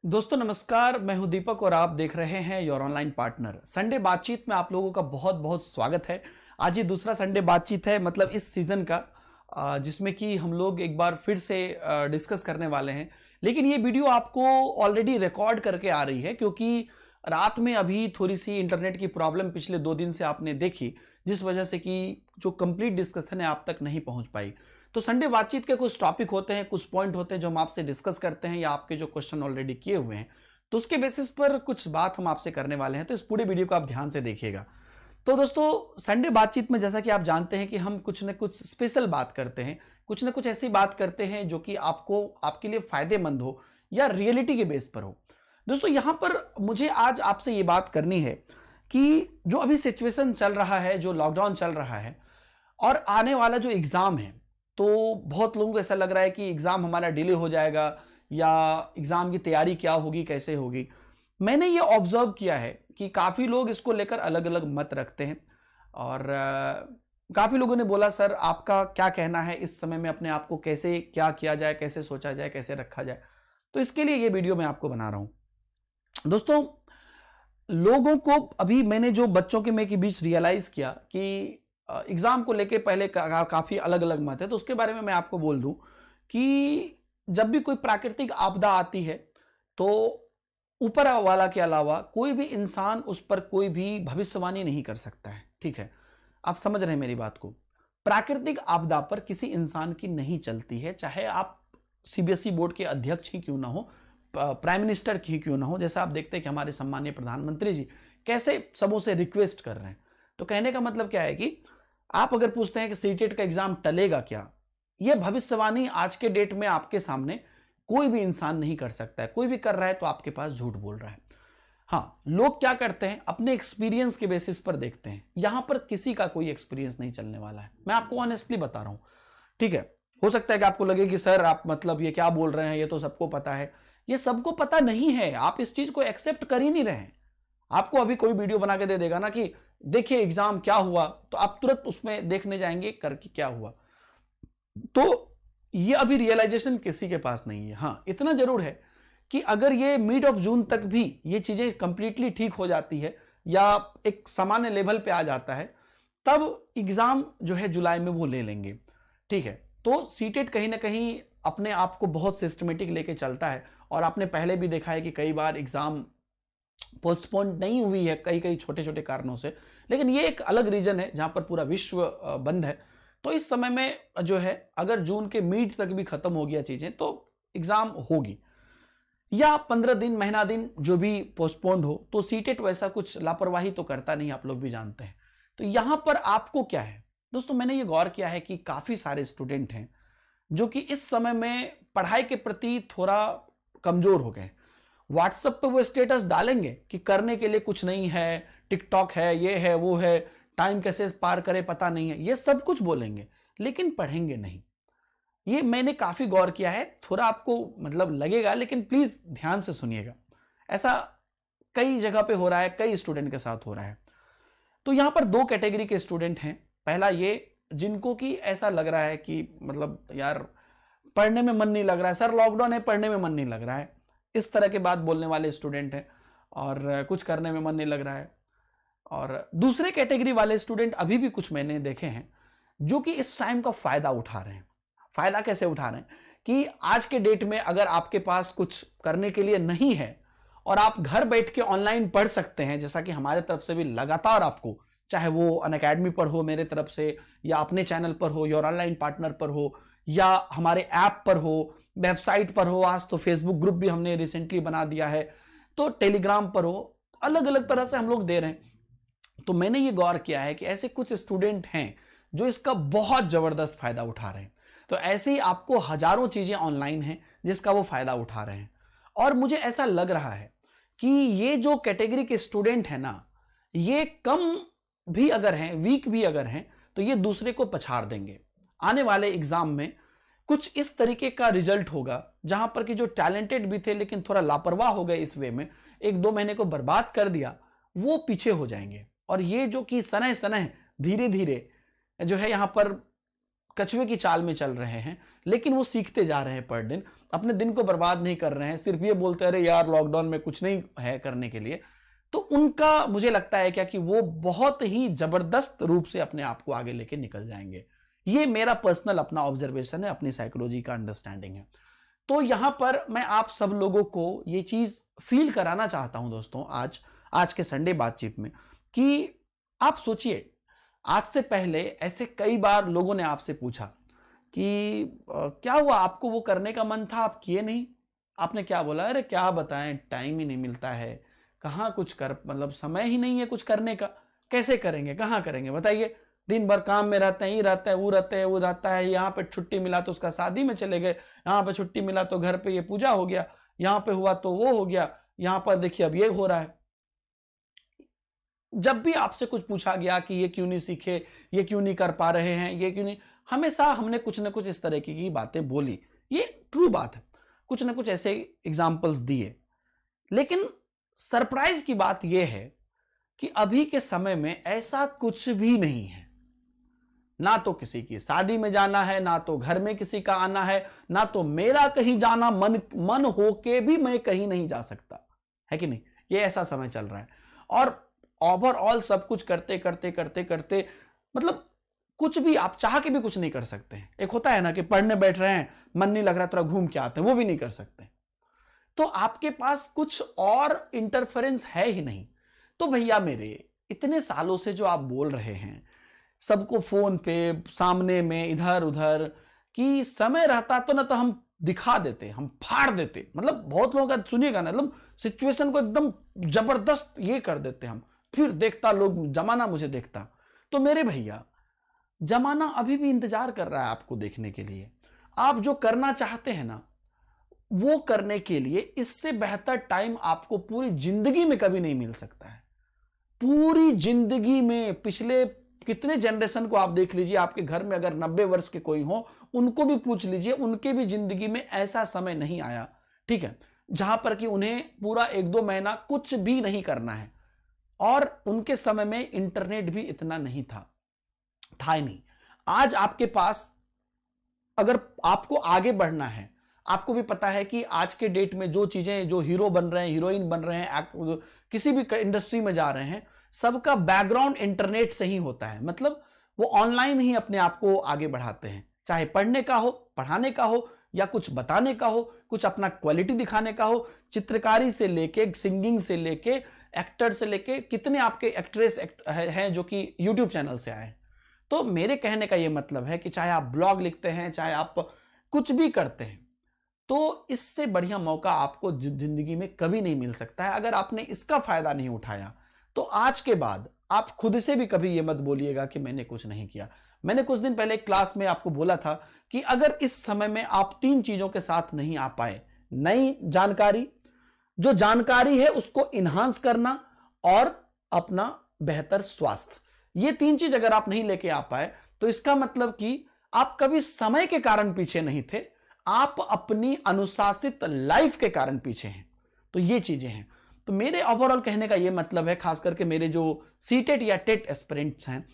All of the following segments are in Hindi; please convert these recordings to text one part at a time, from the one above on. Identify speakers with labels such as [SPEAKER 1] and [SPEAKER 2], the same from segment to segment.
[SPEAKER 1] दोस्तों नमस्कार, मैं हूं दीपक और आप देख रहे हैं योर ऑनलाइन पार्टनर। संडे बातचीत में आप लोगों का बहुत बहुत स्वागत है। आज ये दूसरा संडे बातचीत है, मतलब इस सीजन का, जिसमें कि हम लोग एक बार फिर से डिस्कस करने वाले हैं। लेकिन ये वीडियो आपको ऑलरेडी रिकॉर्ड करके आ रही है, क्योंकि रात में अभी थोड़ी सी इंटरनेट की प्रॉब्लम पिछले 2 दिन से आपने देखी, जिस वजह से कि जो कंप्लीट डिस्कशन है आप तक नहीं पहुंच पाई। तो संडे बातचीत के कुछ टॉपिक होते हैं, कुछ पॉइंट होते हैं जो हम आपसे डिस्कस करते हैं, या आपके जो क्वेश्चन ऑलरेडी किए हुए हैं तो उसके बेसिस पर कुछ बात हम आपसे करने वाले हैं। तो इस पूरे वीडियो को आप ध्यान से देखिएगा। तो दोस्तों, संडे बातचीत में जैसा कि आप जानते हैं कि हम कुछ न कुछ स्पेशल बात करते हैं, कुछ न कुछ ऐसी बात करते हैं जो कि आपको आपके लिए फायदेमंद हो या रियलिटी के बेस पर हो। दोस्तों, यहां पर मुझे आज आपसे ये बात करनी है कि जो अभी सिचुएशन चल रहा है, जो लॉकडाउन चल रहा है और आने वाला जो एग्जाम है, तो बहुत लोगों को ऐसा लग रहा है कि एग्जाम हमारा डिले हो जाएगा या एग्जाम की तैयारी क्या होगी, कैसे होगी। मैंने ये ऑब्जर्व किया है कि काफी लोग इसको लेकर अलग अलग मत रखते हैं। और काफी लोगों ने बोला, सर आपका क्या कहना है इस समय में, अपने आप को कैसे क्या किया जाए, कैसे सोचा जाए, कैसे रखा जाए। तो इसके लिए ये वीडियो मैं आपको बना रहा हूं। दोस्तों, लोगों को अभी मैंने जो बच्चों के में के बीच रियलाइज किया कि एग्जाम को लेके पहले काफी अलग अलग मत है। तो उसके बारे में मैं आपको बोल दूं कि जब भी कोई प्राकृतिक आपदा आती है तो ऊपर वाला के अलावा कोई भी इंसान उस पर कोई भी भविष्यवाणी नहीं कर सकता है। ठीक है, आप समझ रहे हैं मेरी बात को। प्राकृतिक आपदा पर किसी इंसान की नहीं चलती है, चाहे आप सीबीएसई बोर्ड के अध्यक्ष ही क्यों ना हो, प्राइम मिनिस्टर ही क्यों ना हो। जैसा आप देखते हैं कि हमारे सम्मानीय प्रधानमंत्री जी कैसे सबों से रिक्वेस्ट कर रहे हैं। तो कहने का मतलब क्या है कि आप अगर पूछते हैं कि सीटेट का एग्जाम टलेगा क्या, यह भविष्यवाणी आज के डेट में आपके सामने कोई भी इंसान नहीं कर सकता है। कोई भी कर रहा है तो आपके पास झूठ बोल रहा है। हाँ, लोग क्या करते हैं, अपने एक्सपीरियंस के बेसिस पर देखते हैं। यहां पर किसी का कोई एक्सपीरियंस नहीं चलने वाला है, मैं आपको ऑनेस्टली बता रहा हूं। ठीक है, हो सकता है कि आपको लगे कि सर आप मतलब ये क्या बोल रहे हैं, ये तो सबको पता है। ये सबको पता नहीं है, आप इस चीज को एक्सेप्ट कर ही नहीं रहे हैं। आपको अभी कोई वीडियो बना के दे देगा ना कि देखिए एग्जाम क्या हुआ, तो आप तुरंत उसमें देखने जाएंगे करके क्या हुआ। तो ये अभी रियलाइजेशन किसी के पास नहीं है। हाँ, इतना जरूर है कि अगर ये मिड ऑफ जून तक भी ये चीजें कंप्लीटली ठीक हो जाती है या एक सामान्य लेवल पे आ जाता है, तब एग्जाम जो है जुलाई में वो ले लेंगे। ठीक है, तो सीटेट कहीं ना कहीं अपने आप को बहुत सिस्टमेटिक लेके चलता है। और आपने पहले भी देखा है कि कई बार एग्जाम पोस्टपोन नहीं हुई है कई कई छोटे छोटे कारणों से। लेकिन ये एक अलग रीजन है जहां पर पूरा विश्व बंद है। तो इस समय में जो है, अगर जून के मिड तक भी खत्म हो गया चीजें, तो एग्जाम होगी, या 15 दिन महीना दिन जो भी पोस्टपोन्ड हो। तो सीटेट वैसा कुछ लापरवाही तो करता नहीं, आप लोग भी जानते हैं। तो यहां पर आपको क्या है दोस्तों, मैंने ये गौर किया है कि काफी सारे स्टूडेंट हैं जो कि इस समय में पढ़ाई के प्रति थोड़ा कमजोर हो गए। व्हाट्सएप पे वो स्टेटस डालेंगे कि करने के लिए कुछ नहीं है, टिकटॉक है, ये है, वो है, टाइम कैसे पार करे पता नहीं है, ये सब कुछ बोलेंगे, लेकिन पढ़ेंगे नहीं। ये मैंने काफी गौर किया है। थोड़ा आपको मतलब लगेगा, लेकिन प्लीज ध्यान से सुनिएगा। ऐसा कई जगह पे हो रहा है, कई स्टूडेंट के साथ हो रहा है। तो यहां पर दो कैटेगरी के स्टूडेंट हैं। पहला ये, जिनको कि ऐसा लग रहा है कि मतलब यार पढ़ने में मन नहीं लग रहा है, सर लॉकडाउन है, पढ़ने में मन नहीं लग रहा है, इस तरह के बात बोलने वाले स्टूडेंट हैं, और कुछ करने में मन नहीं लग रहा है। और दूसरे कैटेगरी वाले स्टूडेंट अभी भी कुछ मैंने देखे हैं जो कि इस टाइम का फायदा उठा रहे हैं। फायदा कैसे उठा रहे हैं कि आज के डेट में अगर आपके पास कुछ करने के लिए नहीं है और आप घर बैठ के ऑनलाइन पढ़ सकते हैं, जैसा कि हमारे तरफ से भी लगातार आपको, चाहे वो अनअकैडमी पर हो मेरे तरफ से, या अपने चैनल पर हो, योर ऑनलाइन पार्टनर पर हो, या हमारे ऐप पर हो, वेबसाइट पर हो, आज तो फेसबुक ग्रुप भी हमने रिसेंटली बना दिया है, तो टेलीग्राम पर हो, अलग अलग तरह से हम लोग दे रहे हैं। तो मैंने ये गौर किया है कि ऐसे कुछ स्टूडेंट हैं जो इसका बहुत जबरदस्त फायदा उठा रहे हैं। तो ऐसे ही आपको हजारों चीजें ऑनलाइन हैं जिसका वो फायदा उठा रहे हैं। और मुझे ऐसा लग रहा है कि ये जो कैटेगरी के स्टूडेंट है ना, ये कम भी अगर हैं, वीक भी अगर हैं, तो ये दूसरे को पछाड़ देंगे। आने वाले एग्जाम में कुछ इस तरीके का रिजल्ट होगा जहां पर कि जो टैलेंटेड भी थे लेकिन थोड़ा लापरवाह हो गए इस वे में, 1-2 महीने को बर्बाद कर दिया, वो पीछे हो जाएंगे। और ये जो कि सनह सनह धीरे धीरे जो है यहां पर कछुए की चाल में चल रहे हैं, लेकिन वो सीखते जा रहे हैं पर दिन, अपने दिन को बर्बाद नहीं कर रहे हैं, सिर्फ ये बोलते अरे यार लॉकडाउन में कुछ नहीं है करने के लिए। तो उनका मुझे लगता है क्या कि वो बहुत ही जबरदस्त रूप से अपने आप को आगे लेके निकल जाएंगे। ये मेरा पर्सनल अपना ऑब्जर्वेशन है, अपनी साइकोलॉजी का अंडरस्टैंडिंग है। तो यहां पर मैं आप सब लोगों को ये चीज फील कराना चाहता हूं दोस्तों, आज के संडे बातचीत में, कि आप सोचिए, आज से पहले ऐसे कई बार लोगों ने आपसे पूछा कि क्या हुआ, आपको वो करने का मन था, आप किए नहीं। आपने क्या बोला, अरे क्या बताएं, टाइम ही नहीं मिलता है, कहाँ कुछ कर, मतलब समय ही नहीं है कुछ करने का, कैसे करेंगे, कहाँ करेंगे बताइए। दिन भर काम में रहते हैं, ये रहता है, वो रहता है, वो रहता है, यहाँ पे छुट्टी मिला तो उसका शादी में चले गए, यहाँ पे छुट्टी मिला तो घर पे ये पूजा हो गया, यहाँ पे हुआ तो वो हो गया, यहाँ पर देखिए अब ये हो रहा है। जब भी आपसे कुछ पूछा गया कि ये क्यों नहीं सीखे, ये क्यों नहीं कर पा रहे हैं, ये क्यों नहीं, हमेशा हमने कुछ ना कुछ इस तरह की बातें बोली। ये ट्रू बात है, कुछ ना कुछ ऐसे एग्जाम्पल्स दिए। लेकिन सरप्राइज की बात यह है कि अभी के समय में ऐसा कुछ भी नहीं है। ना तो किसी की शादी में जाना है, ना तो घर में किसी का आना है, ना तो मेरा कहीं जाना मन होके भी मैं कहीं नहीं जा सकता, है कि नहीं। ये ऐसा समय चल रहा है और ओवरऑल सब कुछ करते करते करते करते मतलब कुछ भी आप चाह के भी कुछ नहीं कर सकते हैं। एक होता है ना कि पढ़ने बैठ रहे हैं, मन नहीं लग रहा, थोड़ा घूम के आते हैं, वो भी नहीं कर सकते। तो आपके पास कुछ और इंटरफेरेंस है ही नहीं। तो भैया मेरे, इतने सालों से जो आप बोल रहे हैं सबको फोन पे, सामने में, इधर उधर, कि समय रहता तो ना तो हम दिखा देते, हम फाड़ देते, मतलब बहुत लोगों का सुनिएगा ना, मतलब सिचुएशन को एकदम जबरदस्त ये कर देते हम, फिर देखता लोग, जमाना मुझे देखता। तो मेरे भैया, जमाना अभी भी इंतजार कर रहा है आपको देखने के लिए। आप जो करना चाहते हैं ना, वो करने के लिए इससे बेहतर टाइम आपको पूरी जिंदगी में कभी नहीं मिल सकता है। पूरी जिंदगी में पिछले कितने जनरेशन को आप देख लीजिए, आपके घर में अगर 90 वर्ष के कोई हो, उनको भी पूछ लीजिए, उनके भी जिंदगी में ऐसा समय नहीं आया, ठीक है, जहां पर कि उन्हें पूरा 1-2 महीना कुछ भी नहीं करना है। और उनके समय में इंटरनेट भी इतना नहीं था ही नहीं। आज आपके पास, अगर आपको आगे बढ़ना है, आपको भी पता है कि आज के डेट में जो चीजें, जो हीरो बन रहे हैं, हीरोइन बन रहे हैं, किसी भी इंडस्ट्री में जा रहे हैं, सबका बैकग्राउंड इंटरनेट से ही होता है। मतलब वो ऑनलाइन ही अपने आप को आगे बढ़ाते हैं, चाहे पढ़ने का हो, पढ़ाने का हो, या कुछ बताने का हो, कुछ अपना क्वालिटी दिखाने का हो, चित्रकारी से लेके, सिंगिंग से लेके, एक्टर से लेके, कितने आपके एक्ट्रेस हैं जो कि यूट्यूब चैनल से आए हैं। तो मेरे कहने का ये मतलब है कि चाहे आप ब्लॉग लिखते हैं, चाहे आप कुछ भी करते हैं, तो इससे बढ़िया मौका आपको जिंदगी में कभी नहीं मिल सकता है। अगर आपने इसका फायदा नहीं उठाया, तो आज के बाद आप खुद से भी कभी ये मत बोलिएगा कि मैंने कुछ नहीं किया। मैंने कुछ दिन पहले क्लास में आपको बोला था कि अगर इस समय में आप 3 चीजों के साथ नहीं आ पाए, नई जानकारी, जो जानकारी है उसको इन्हांस करना, और अपना बेहतर स्वास्थ्य, ये 3 चीज अगर आप नहीं लेके आ पाए, तो इसका मतलब कि आप कभी समय के कारण पीछे नहीं थे, आप अपनी अनुशासित लाइफ के कारण पीछे हैं। तो ये चीजें हैं। तो मेरे ओवरऑल कहने का ये मतलब है, खास करके मेरे जो सीटेट या टेट एस्पिरेंट्स हैं,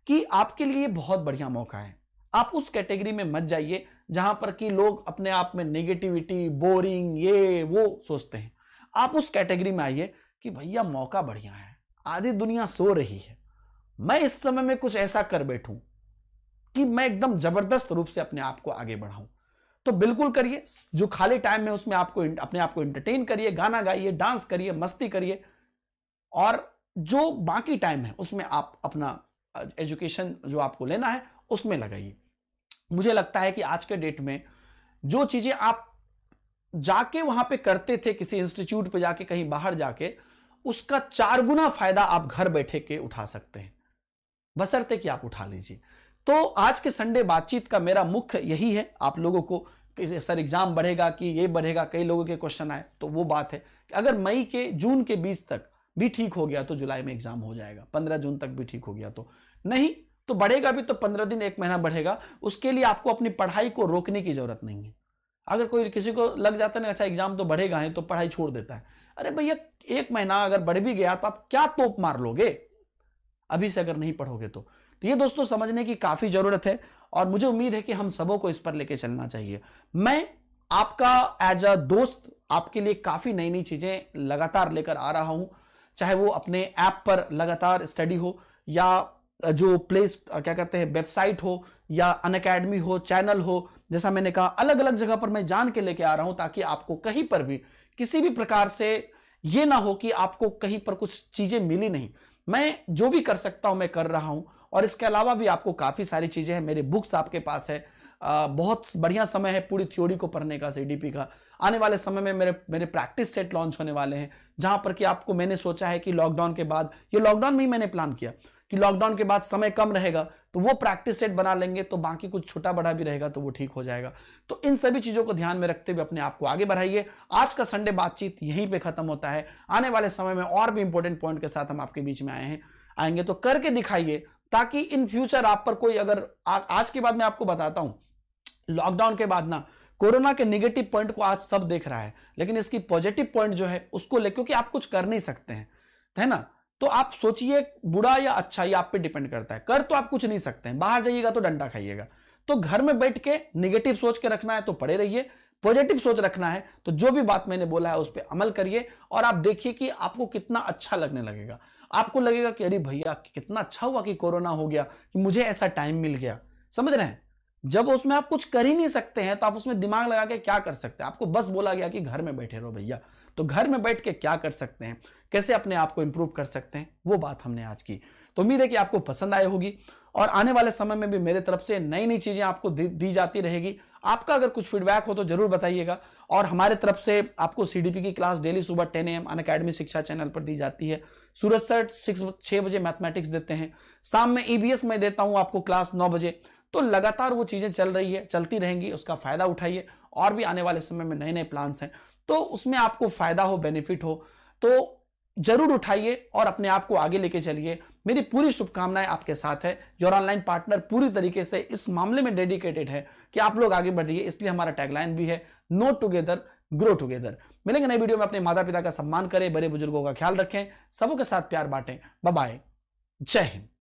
[SPEAKER 1] कि आपके लिए बहुत बढ़िया मौका है। आप उस कैटेगरी में मत जाइए जहां पर कि लोग अपने आप में नेगेटिविटी, बोरिंग, ये वो सोचते हैं। आप उस कैटेगरी में आइए कि भैया मौका बढ़िया है, आधी दुनिया सो रही है, मैं इस समय में कुछ ऐसा कर बैठूं कि मैं एकदम जबरदस्त रूप से अपने आप को आगे बढ़ाऊं। तो बिल्कुल करिए। जो खाली टाइम में उसमें आपको अपने आप को एंटरटेन करिए, गाना गाइए, डांस करिए, मस्ती करिए, और जो बाकी टाइम है उसमें आप अपना एजुकेशन जो आपको लेना है उसमें लगाइए। मुझे लगता है कि आज के डेट में जो चीजें आप जाके वहां पे करते थे, किसी इंस्टीट्यूट पे जाके, कहीं बाहर जाके, उसका 4 गुना फायदा आप घर बैठे के उठा सकते हैं, बशर्ते कि आप उठा लीजिए। तो आज के संडे बातचीत का मेरा मुख्य यही है, आप लोगों को कि सर एग्जाम बढ़ेगा कि ये बढ़ेगा, कई लोगों के क्वेश्चन आए, तो वो बात है कि अगर मई के जून के बीच तक भी ठीक हो गया तो जुलाई में एग्जाम हो जाएगा, 15 जून तक भी ठीक हो गया तो, नहीं तो बढ़ेगा भी तो 15 दिन, 1 महीना बढ़ेगा। उसके लिए आपको अपनी पढ़ाई को रोकने की जरूरत नहीं है। अगर कोई किसी को लग जाता है ना, अच्छा एग्जाम तो बढ़ेगा है, तो पढ़ाई छोड़ देता है, अरे भैया 1 महीना अगर बढ़ भी गया तो आप क्या तोप मार लोगे अभी से अगर नहीं पढ़ोगे तो। तो ये दोस्तों समझने की काफी जरूरत है और मुझे उम्मीद है कि हम सबों को इस पर लेके चलना चाहिए। मैं आपका एज अ दोस्त आपके लिए काफी नई नई चीजें लगातार लेकर आ रहा हूं, चाहे वो अपने ऐप पर लगातार स्टडी हो या जो क्या कहते हैं वेबसाइट हो या अनअकैडमी हो, चैनल हो, जैसा मैंने कहा अलग अलग जगह पर मैं जान के लेके आ रहा हूं ताकि आपको कहीं पर भी किसी भी प्रकार से ये ना हो कि आपको कहीं पर कुछ चीजें मिली नहीं। मैं जो भी कर सकता हूं मैं कर रहा हूं और इसके अलावा भी आपको काफी सारी चीजें हैं। मेरे बुक्स आपके पास है, बहुत बढ़िया समय है पूरी थ्योरी को पढ़ने का, सीडीपी का। आने वाले समय में मेरे मेरे प्रैक्टिस सेट लॉन्च होने वाले हैं, जहां पर कि आपको मैंने सोचा है कि लॉकडाउन के बाद, ये लॉकडाउन में ही मैंने प्लान किया कि लॉकडाउन के बाद समय कम रहेगा तो वो प्रैक्टिस सेट बना लेंगे, तो बाकी कुछ छोटा बड़ा भी रहेगा तो वो ठीक हो जाएगा। तो इन सभी चीजों को ध्यान में रखते हुए अपने आप को आगे बढ़ाइए। आज का संडे बातचीत यहीं पे खत्म होता है। आने वाले समय में और भी इंपॉर्टेंट पॉइंट के साथ हम आपके बीच में आएंगे, तो करके दिखाइए ताकि इन फ्यूचर आप पर कोई अगर आज के बाद मैं आपको बताता हूं, लॉकडाउन के बाद ना कोरोना के नेगेटिव पॉइंट को आज सब देख रहा है, लेकिन इसकी पॉजिटिव पॉइंट जो है उसको लेकर, क्योंकि आप कुछ कर नहीं सकते हैं, है ना। तो आप सोचिए बुरा या अच्छा, ये आप पे डिपेंड करता है। कर तो आप कुछ नहीं सकते हैं, बाहर जाइएगा तो डंडा खाइएगा। तो घर में बैठ के नेगेटिव सोच के रखना है तो पड़े रहिए, पॉजिटिव सोच रखना है तो जो भी बात मैंने बोला है उस पर अमल करिए और आप देखिए कि आपको कितना अच्छा लगने लगेगा। आपको लगेगा कि अरे भैया कितना अच्छा हुआ कि कोरोना हो गया, कि मुझे ऐसा टाइम मिल गया। समझ रहे हैं, जब उसमें आप कुछ कर ही नहीं सकते हैं तो आप उसमें दिमाग लगा के क्या कर सकते हैं। आपको बस बोला गया कि घर में बैठे रहो भैया, तो घर में बैठ के क्या कर सकते हैं, कैसे अपने आप को इंप्रूव कर सकते हैं, वो बात हमने आज की। तो उम्मीद है कि आपको पसंद आई होगी और आने वाले समय में भी मेरे तरफ से नई नई चीजें आपको दी जाती रहेगी। आपका अगर कुछ फीडबैक हो तो जरूर बताइएगा। और हमारे तरफ से आपको सीडीपी की क्लास डेली सुबह 10 AM अनअकैडमी शिक्षा चैनल पर दी जाती है। सूरज सर 6 बजे मैथमेटिक्स देते हैं, शाम में ईबीएस में देता हूं आपको क्लास 9 बजे। तो लगातार वो चीजें चलती रहेंगी, उसका फायदा उठाइए। और भी आने वाले समय में नए नए प्लान्स हैं, तो उसमें आपको फायदा हो, बेनिफिट हो तो जरूर उठाइए और अपने आप को आगे लेके चलिए। मेरी पूरी शुभकामनाएं आपके साथ है। योर ऑनलाइन पार्टनर पूरी तरीके से इस मामले में डेडिकेटेड है कि आप लोग आगे बढ़िए, इसलिए हमारा टैगलाइन भी है नो टुगेदर ग्रो टुगेदर। मिलेंगे नई वीडियो में। अपने माता पिता का सम्मान करें, बड़े बुजुर्गों का ख्याल रखें, सबों के साथ प्यार बांटें। बाय बाय, जय हिंद।